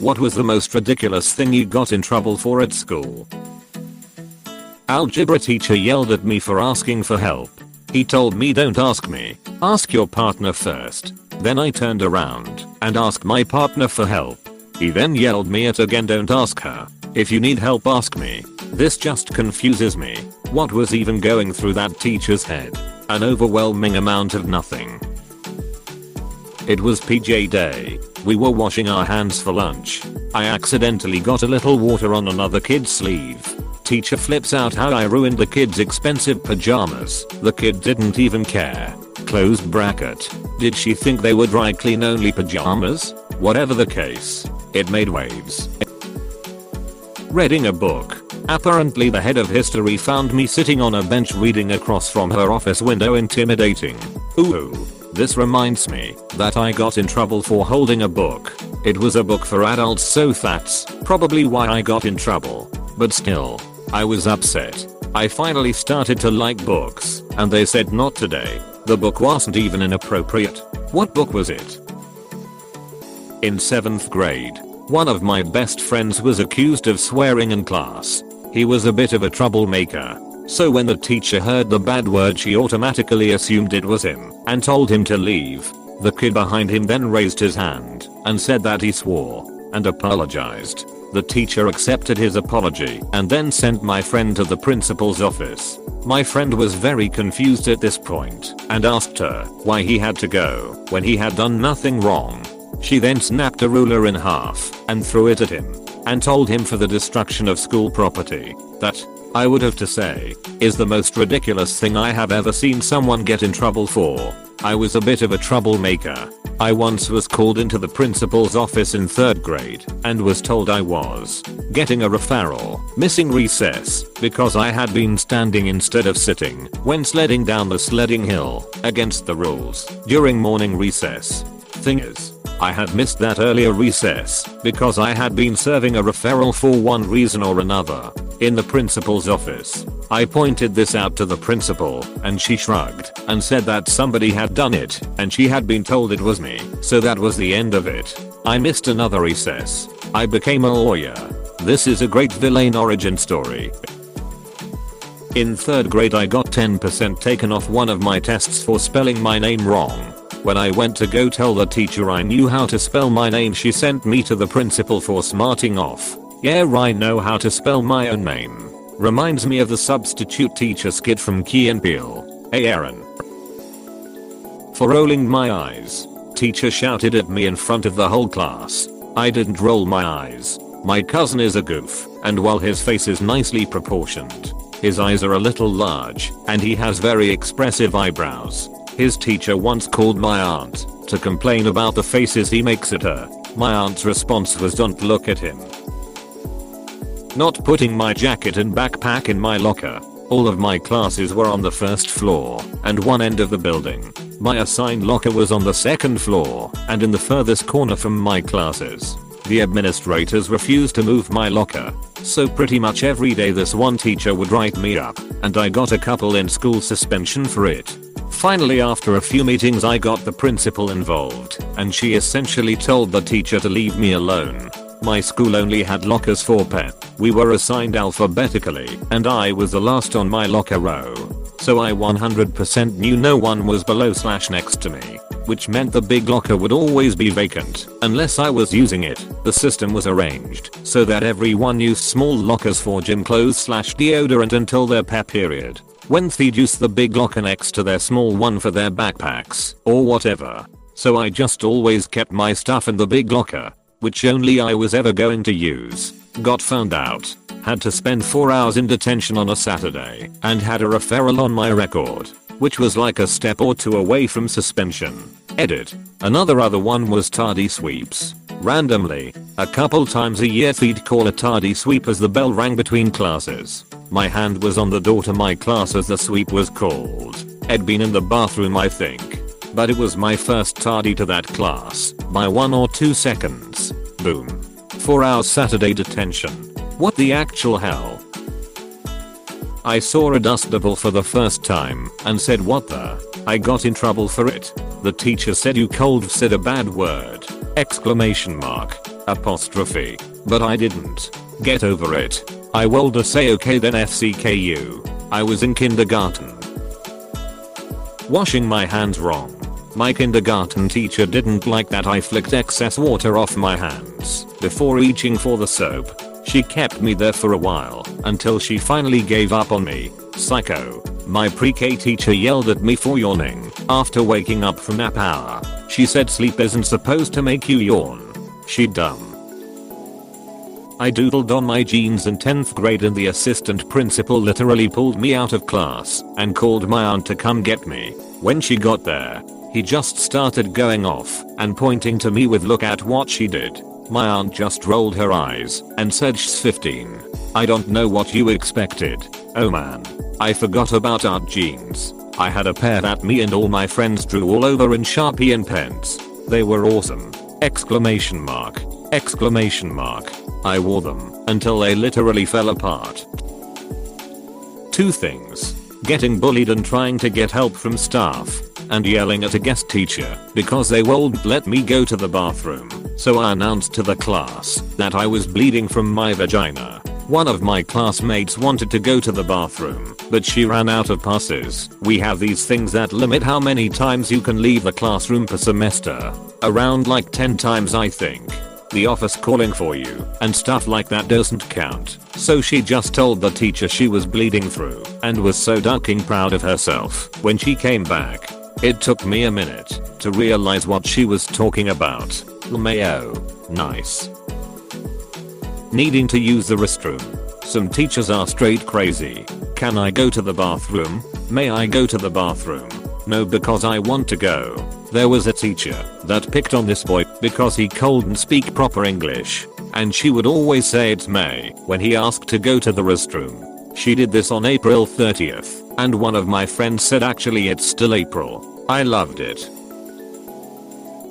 What was the most ridiculous thing you got in trouble for at school? Algebra teacher yelled at me for asking for help. He told me, don't ask me, ask your partner first. Then I turned around and asked my partner for help. He then yelled me at again, don't ask her. If you need help, ask me. This just confuses me. What was even going through that teacher's head? An overwhelming amount of nothing. It was PJ day. We were washing our hands for lunch. I accidentally got a little water on another kid's sleeve. Teacher flips out how I ruined the kid's expensive pajamas. The kid didn't even care. Close bracket. Did she think they were dry clean only pajamas? Whatever the case, it made waves. Reading a book. Apparently the head of history found me sitting on a bench reading across from her office window, intimidating. Ooh. This reminds me that I got in trouble for holding a book. It was a book for adults, so that's probably why I got in trouble. But still, I was upset. I finally started to like books, and they said not today. The book wasn't even inappropriate. What book was it? In 7th grade, one of my best friends was accused of swearing in class. He was a bit of a troublemaker. So when the teacher heard the bad word, she automatically assumed it was him and told him to leave. The kid behind him then raised his hand and said that he swore and apologized. The teacher accepted his apology and then sent my friend to the principal's office. My friend was very confused at this point and asked her why he had to go when he had done nothing wrong. She then snapped a ruler in half and threw it at him and told him for the destruction of school property. That, I would have to say, is the most ridiculous thing I have ever seen someone get in trouble for. I was a bit of a troublemaker. I once was called into the principal's office in 3rd grade and was told I was getting a referral, missing recess, because I had been standing instead of sitting when sledding down the sledding hill against the rules during morning recess. Thing is, I had missed that earlier recess because I had been serving a referral for one reason or another. In the principal's office, I pointed this out to the principal and she shrugged and said that somebody had done it and she had been told it was me, so that was the end of it. I missed another recess. I became a lawyer. This is a great villain origin story. In 3rd grade I got 10% taken off one of my tests for spelling my name wrong. When I went to go tell the teacher I knew how to spell my name, she sent me to the principal for smarting off. Yeah, I know how to spell my own name. Reminds me of the substitute teacher skit from Key and Peele. Hey Aaron. For rolling my eyes. Teacher shouted at me in front of the whole class. I didn't roll my eyes. My cousin is a goof, and while his face is nicely proportioned, his eyes are a little large, and he has very expressive eyebrows. His teacher once called my aunt to complain about the faces he makes at her. My aunt's response was, don't look at him. Not putting my jacket and backpack in my locker. All of my classes were on the 1st floor and one end of the building. My assigned locker was on the 2nd floor and in the furthest corner from my classes. The administrators refused to move my locker, so pretty much every day this one teacher would write me up, and I got a couple in school suspension for it. Finally, after a few meetings, I got the principal involved, and she essentially told the teacher to leave me alone. My school only had lockers for pets. We were assigned alphabetically, and I was the last on my locker row. So I 100% knew no one was below/next to me, which meant the big locker would always be vacant unless I was using it. The system was arranged so that everyone used small lockers for gym clothes/deodorant until their pep period, when they'd use the big locker next to their small one for their backpacks or whatever. So I just always kept my stuff in the big locker, which only I was ever going to use. Got found out. Had to spend 4 hours in detention on a Saturday and had a referral on my record, which was like a step or two away from suspension. Edit. Other one was tardy sweeps. Randomly, a couple times a year they'd call a tardy sweep as the bell rang between classes. My hand was on the door to my class as the sweep was called. I'd been in the bathroom, I think, but it was my first tardy to that class by 1 or 2 seconds. Boom. 4 hours Saturday detention. What the actual hell? I saw a dust devil for the first time and said, what the? I got in trouble for it. The teacher said, you cold said a bad word. Exclamation mark. Apostrophe. But I didn't. Get over it. I rolled a say okay then FCKU. I was in kindergarten. Washing my hands wrong. My kindergarten teacher didn't like that I flicked excess water off my hands before reaching for the soap. She kept me there for a while until she finally gave up on me. Psycho. My pre-K teacher yelled at me for yawning after waking up from nap hour. She said sleep isn't supposed to make you yawn. She dumb. I doodled on my jeans in 10th grade and the assistant principal literally pulled me out of class and called my aunt to come get me. When she got there, he just started going off and pointing to me with look at what she did. My aunt just rolled her eyes and said she's 15. I don't know what you expected. Oh man. I forgot about art jeans. I had a pair that me and all my friends drew all over in Sharpie and pens. They were awesome. Exclamation mark. Exclamation mark. I wore them until they literally fell apart. 2 things. Getting bullied and trying to get help from staff, and yelling at a guest teacher because they won't let me go to the bathroom. So I announced to the class that I was bleeding from my vagina. One of my classmates wanted to go to the bathroom, but she ran out of passes. We have these things that limit how many times you can leave the classroom per semester. Around like 10 times I think. The office calling for you and stuff like that doesn't count. So she just told the teacher she was bleeding through and was so ducking proud of herself when she came back. It took me a minute to realize what she was talking about. Mayo. Nice. Needing to use the restroom. Some teachers are straight crazy. Can I go to the bathroom? May I go to the bathroom? No, because I want to go. There was a teacher that picked on this boy because he couldn't speak proper English, and she would always say it's May when he asked to go to the restroom. She did this on April 30th, and one of my friends said actually it's still April. I loved it.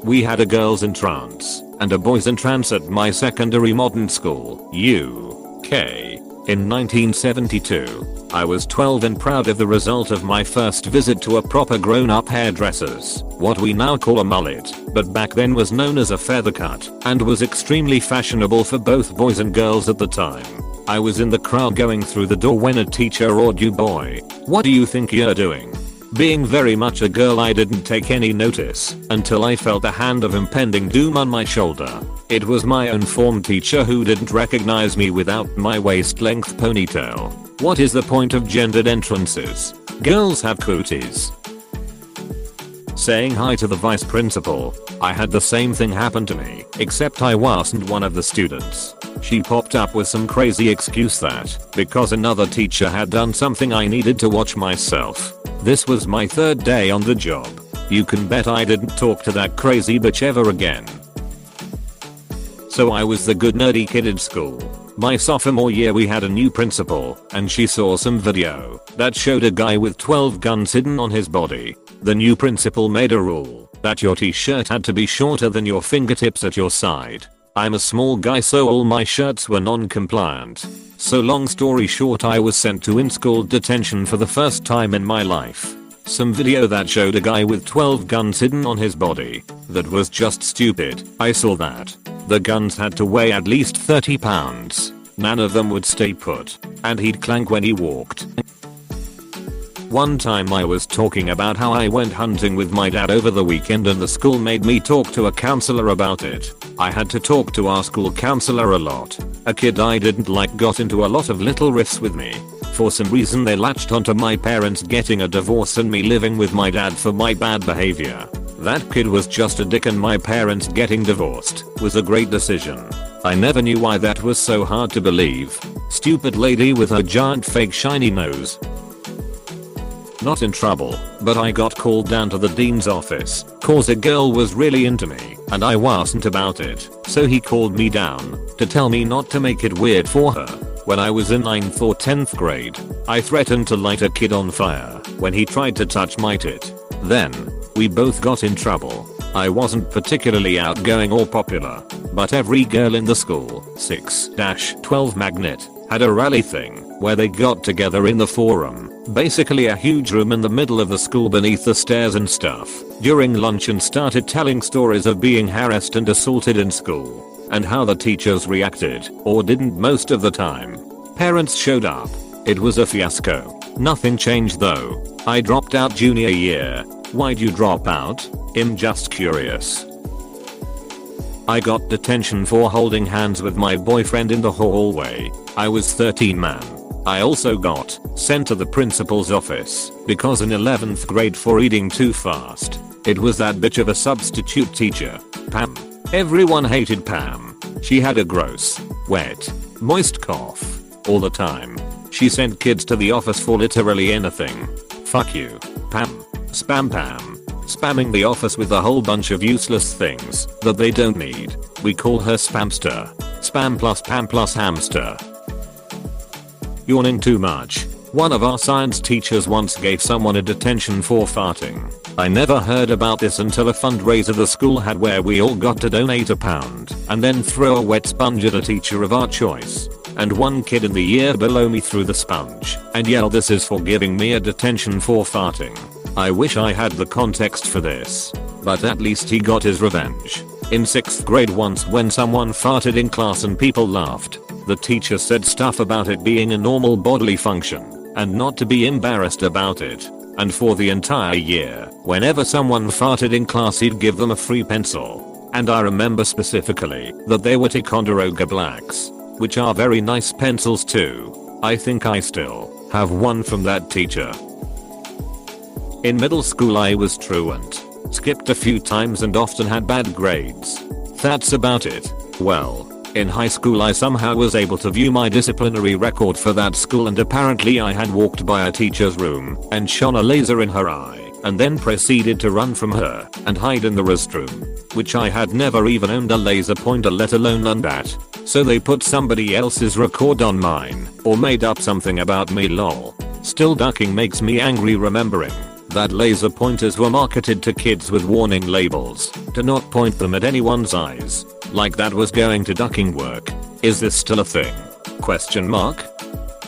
We had a girls in trance and a boys in trance at my secondary modern school, UK. In 1972. I was 12 and proud of the result of my first visit to a proper grown-up hairdresser's, what we now call a mullet, but back then was known as a feather cut, and was extremely fashionable for both boys and girls at the time. I was in the crowd going through the door when a teacher roared, "You boy, what do you think you're doing?" Being very much a girl, I didn't take any notice until I felt a hand of impending doom on my shoulder. It was my own form teacher who didn't recognize me without my waist-length ponytail. What is the point of gendered entrances? Girls have cooties. Saying hi to the vice principal. I had the same thing happen to me, except I wasn't one of the students. She popped up with some crazy excuse that because another teacher had done something I needed to watch myself. This was my 3rd day on the job. You can bet I didn't talk to that crazy bitch ever again. So I was the good nerdy kid in school. My sophomore year we had a new principal, and she saw some video that showed a guy with 12 guns hidden on his body. The new principal made a rule that your t-shirt had to be shorter than your fingertips at your side. I'm a small guy, so all my shirts were non-compliant. So long story short, I was sent to in-school detention for the first time in my life. Some video that showed a guy with 12 guns hidden on his body. That was just stupid. I saw that. The guns had to weigh at least 30 pounds. None of them would stay put. And he'd clank when he walked. One time I was talking about how I went hunting with my dad over the weekend and the school made me talk to a counselor about it. I had to talk to our school counselor a lot. A kid I didn't like got into a lot of little riffs with me. For some reason they latched onto my parents getting a divorce and me living with my dad for my bad behavior. That kid was just a dick, and my parents getting divorced was a great decision. I never knew why that was so hard to believe. Stupid lady with her giant fake shiny nose. Not in trouble, but I got called down to the dean's office cause a girl was really into me and I wasn't about it. So he called me down to tell me not to make it weird for her. When I was in 9th or 10th grade, I threatened to light a kid on fire when he tried to touch my tit. Then, we both got in trouble. I wasn't particularly outgoing or popular, but every girl in the school, 6-12 magnet, had a rally thing where they got together in the forum, basically a huge room in the middle of the school beneath the stairs and stuff, during lunch, and started telling stories of being harassed and assaulted in school. and how the teachers reacted, or didn't most of the time. Parents showed up. It was a fiasco. Nothing changed though. I dropped out junior year. Why'd you drop out? I'm just curious. I got detention for holding hands with my boyfriend in the hallway. I was 13, man. I also got sent to the principal's office because in 11th grade for eating too fast. It was that bitch of a substitute teacher, Pam. Everyone hated Pam. She had a gross, wet, moist cough all the time. She sent kids to the office for literally anything. Fuck you, Pam. Spam Pam. Spamming the office with a whole bunch of useless things that they don't need. We call her Spamster. Spam plus Pam plus hamster. Yawning too much. One of our science teachers once gave someone a detention for farting. I never heard about this until a fundraiser the school had where we all got to donate £1 and then throw a wet sponge at a teacher of our choice. And one kid in the year below me threw the sponge and yelled, "This is for giving me a detention for farting." I wish I had the context for this, but at least he got his revenge. In 6th grade once when someone farted in class and people laughed, the teacher said stuff about it being a normal bodily function and not to be embarrassed about it. And for the entire year, whenever someone farted in class he'd give them a free pencil. And I remember specifically that they were Ticonderoga Blacks, which are very nice pencils too. I think I still have one from that teacher. In middle school I was truant, skipped a few times and often had bad grades. That's about it. Well, in high school I somehow was able to view my disciplinary record for that school, and apparently I had walked by a teacher's room and shone a laser in her eye and then proceeded to run from her and hide in the restroom, which I had never even owned a laser pointer, let alone learned that. So they put somebody else's record on mine or made up something about me, lol. Still ducking makes me angry remembering that laser pointers were marketed to kids with warning labels to not point them at anyone's eyes. Like that was going to ducking work. Is this still a thing? Question mark?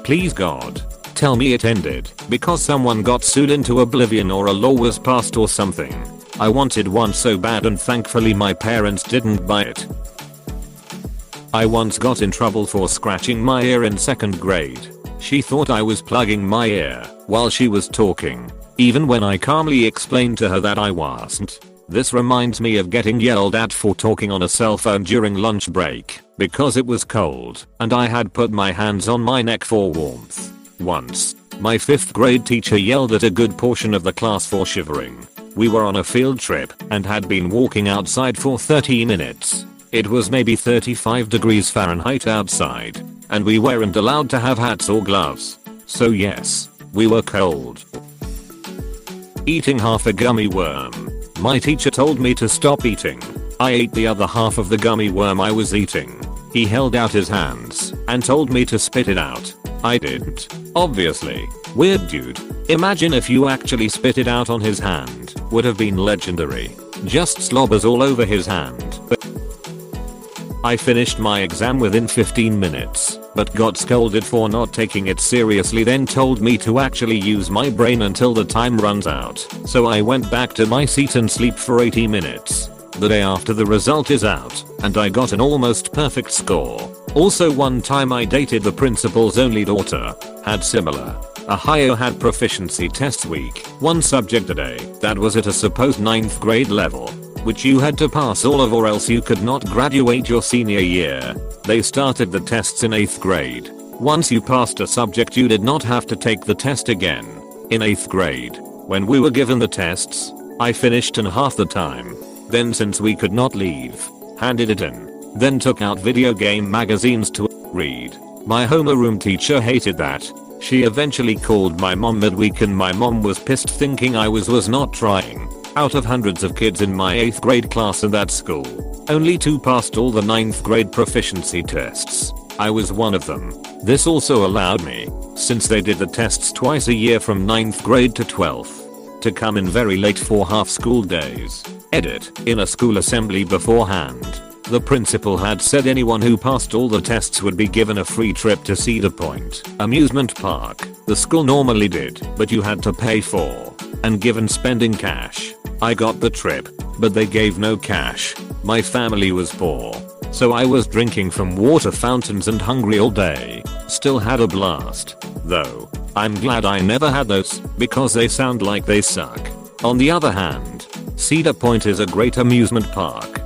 Please God, tell me it ended because someone got sued into oblivion or a law was passed or something. I wanted one so bad and thankfully my parents didn't buy it. I once got in trouble for scratching my ear in 2nd grade. She thought I was plugging my ear while she was talking, even when I calmly explained to her that I wasn't. This reminds me of getting yelled at for talking on a cell phone during lunch break because it was cold and I had put my hands on my neck for warmth. Once, my 5th grade teacher yelled at a good portion of the class for shivering. We were on a field trip and had been walking outside for 30 minutes. It was maybe 35 degrees Fahrenheit outside, and we weren't allowed to have hats or gloves. So yes, we were cold. Eating half a gummy worm. My teacher told me to stop eating. I ate the other half of the gummy worm I was eating. He held out his hands and told me to spit it out. I didn't. Obviously. Weird dude. Imagine if you actually spit it out on his hand. Would have been legendary. Just slobbers all over his hand. I finished my exam within 15 minutes, but got scolded for not taking it seriously, then told me to actually use my brain until the time runs out. So I went back to my seat and sleep for 80 minutes. The day after the result is out, and I got an almost perfect score. Also one time I dated the principal's only daughter. Had similar. Ohio had proficiency tests week, 1 subject a day. That was at a supposed 9th grade level, which you had to pass all of or else you could not graduate your senior year. They started the tests in 8th grade. Once you passed a subject you did not have to take the test again. In 8th grade, when we were given the tests, I finished in half the time. Then since we could not leave, handed it in. Then took out video game magazines to read. My homeroom teacher hated that. She eventually called my mom midweek and my mom was pissed thinking I was not trying. Out of hundreds of kids in my 8th grade class in that school, only 2 passed all the 9th grade proficiency tests. I was one of them. This also allowed me, since they did the tests twice a year from 9th grade to 12th, to come in very late for half school days. Edit. In a school assembly beforehand, the principal had said anyone who passed all the tests would be given a free trip to Cedar Point amusement park. The school normally did, but you had to pay for and given spending cash. I got the trip, but they gave no cash. My family was poor, So I was drinking from water fountains and hungry all day. Still had a blast. Though, I'm glad I never had those because they sound like they suck. On the other hand, Cedar Point is a great amusement park.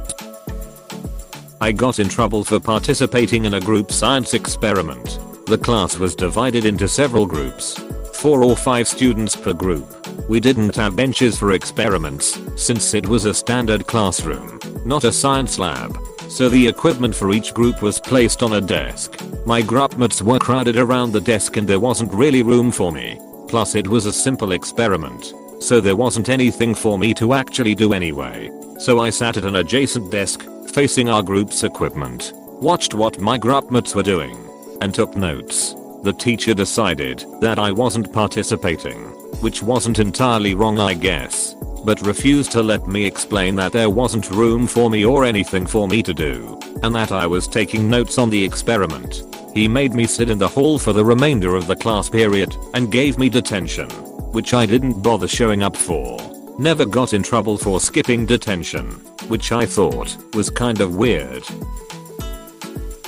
I got in trouble for participating in a group science experiment. The class was divided into several groups. 4 or 5 students per group. We didn't have benches for experiments since it was a standard classroom, not a science lab. So the equipment for each group was placed on a desk. My groupmates were crowded around the desk and there wasn't really room for me. Plus it was a simple experiment, so there wasn't anything for me to actually do anyway. So I sat at an adjacent desk, facing our group's equipment, watched what my groupmates were doing, and took notes. The teacher decided that I wasn't participating, which wasn't entirely wrong I guess, but refused to let me explain that there wasn't room for me or anything for me to do, and that I was taking notes on the experiment. He made me sit in the hall for the remainder of the class period and gave me detention, which I didn't bother showing up for. Never got in trouble for skipping detention, which I thought was kind of weird.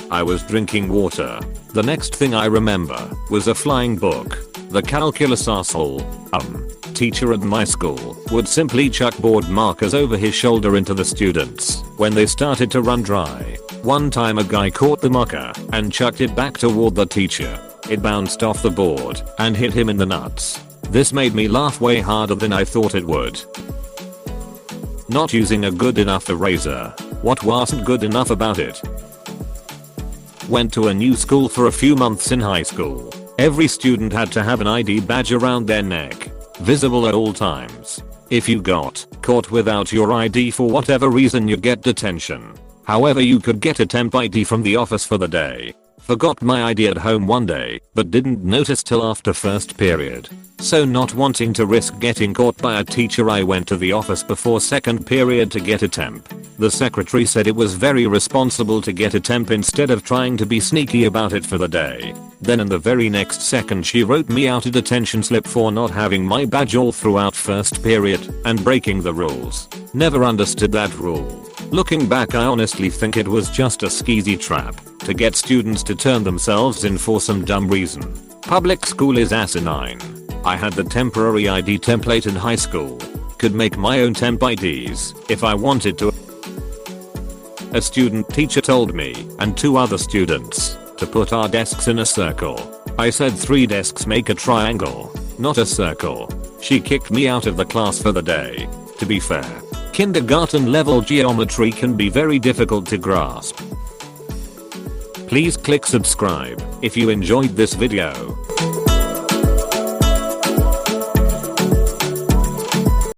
I was drinking water. The next thing I remember was a flying book. The calculus arsehole, teacher at my school would simply chuck board markers over his shoulder into the students when they started to run dry. One time a guy caught the marker and chucked it back toward the teacher. It bounced off the board and hit him in the nuts. This made me laugh way harder than I thought it would. Not using a good enough eraser. What wasn't good enough about it? Went to a new school for a few months in high school. Every student had to have an ID badge around their neck, visible at all times. If you got caught without your ID for whatever reason you get detention. However, you could get a temp ID from the office for the day. Forgot my ID at home one day, but didn't notice till after first period. So not wanting to risk getting caught by a teacher, I went to the office before second period to get a temp. The secretary said it was very responsible to get a temp instead of trying to be sneaky about it for the day. Then in the very next second she wrote me out a detention slip for not having my badge all throughout first period and breaking the rules. Never understood that rule. Looking back, I honestly think it was just a skeezy trap to get students to turn themselves in for some dumb reason. Public school is asinine. I had the temporary ID template in high school. Could make my own temp IDs if I wanted to. A student teacher told me and 2 other students to put our desks in a circle. I said 3 desks make a triangle, not a circle. She kicked me out of the class for the day. To be fair, kindergarten level geometry can be very difficult to grasp. Please click subscribe if you enjoyed this video.